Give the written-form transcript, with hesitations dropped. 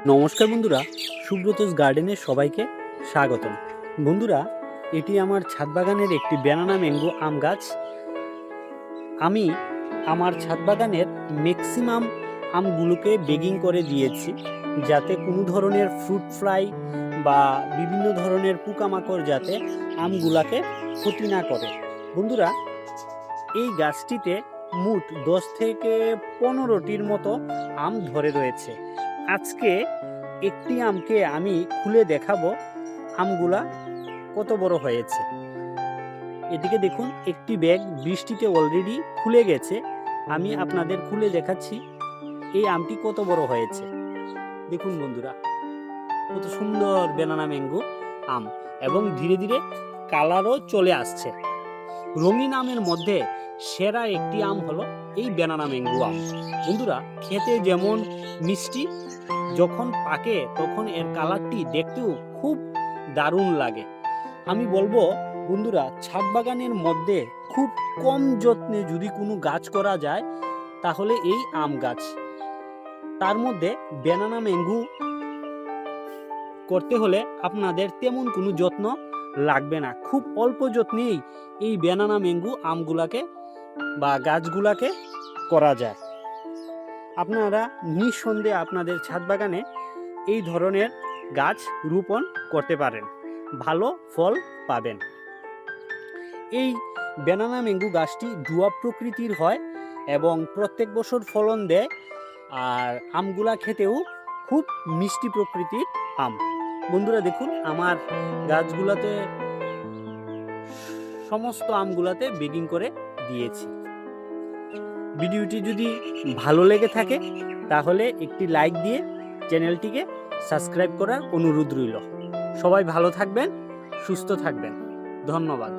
নমস্কার বন্ধুরা, সুব্রতস গার্ডেনে সবাইকে স্বাগতম। বন্ধুরা, এটি আমার ছাদ বাগানের একটি ব্যানানা ম্যাঙ্গো আম গাছ। আমি আমার ছাদ বাগানের ম্যাক্সিমাম আমগুলোকে বেগিং করে দিয়েছি, যাতে কোনো ধরনের ফ্রুট ফ্লাই বা বিভিন্ন ধরনের পোকামাকড় যাতে আমগুলাকে ক্ষতি না করে। বন্ধুরা, এই গাছটিতে মোট 10 থেকে 15টির মতো আম ধরে রয়েছে। আজকে একটি আমকে আমি খুলে দেখাবো আমগুলা কত বড় হয়েছে। এদিকে দেখুন, একটি ব্যাগ বৃষ্টিতে অলরেডি খুলে গেছে। আমি আপনাদের খুলে দেখাচ্ছি এই আমটি কত বড় হয়েছে। দেখুন বন্ধুরা, কত সুন্দর ব্যানানা ম্যাঙ্গো আম, এবং ধীরে ধীরে কালারও চলে আসছে। রঙিন আমের মধ্যে সেরা একটি আম হলো এই ব্যানানা ম্যাঙ্গো আম। বন্ধুরা, খেতে যেমন মিষ্টি, যখন পাকে তখন এর কালারটি দেখতেও খুব দারুণ লাগে। আমি বলবো বন্ধুরা, ছাদ বাগানের মধ্যে খুব কম যত্নে যদি কোনো গাছ করা যায় তাহলে এই আম গাছ। তার মধ্যে ব্যানানা ম্যাঙ্গো করতে হলে আপনাদের তেমন কোনো যত্ন লাগবে না। খুব অল্প যত্নেই এই ব্যানানা ম্যাঙ্গো আমগুলাকে বা গাছগুলাকে করা যায়। আপনারা নিঃসন্দেহে আপনাদের ছাদ বাগানে এই ধরনের গাছ রোপণ করতে পারেন, ভালো ফল পাবেন। এই ব্যানানা ম্যাঙ্গো গাছটি ডুয়াব প্রকৃতির হয় এবং প্রত্যেক বছর ফলন দেয়, আর আমগুলা খেতেও খুব মিষ্টি প্রকৃতির আম। বন্ধুরা দেখুন, আমার গাছগুলাতে সমস্ত আমগুলাতে বেগিং করে দিয়েছি। ভিডিওটি যদি ভালো লেগে থাকে তাহলে একটি লাইক দিয়ে চ্যানেলটিকে সাবস্ক্রাইব করার অনুরোধ রইল। সবাই ভালো থাকবেন, সুস্থ থাকবেন। ধন্যবাদ।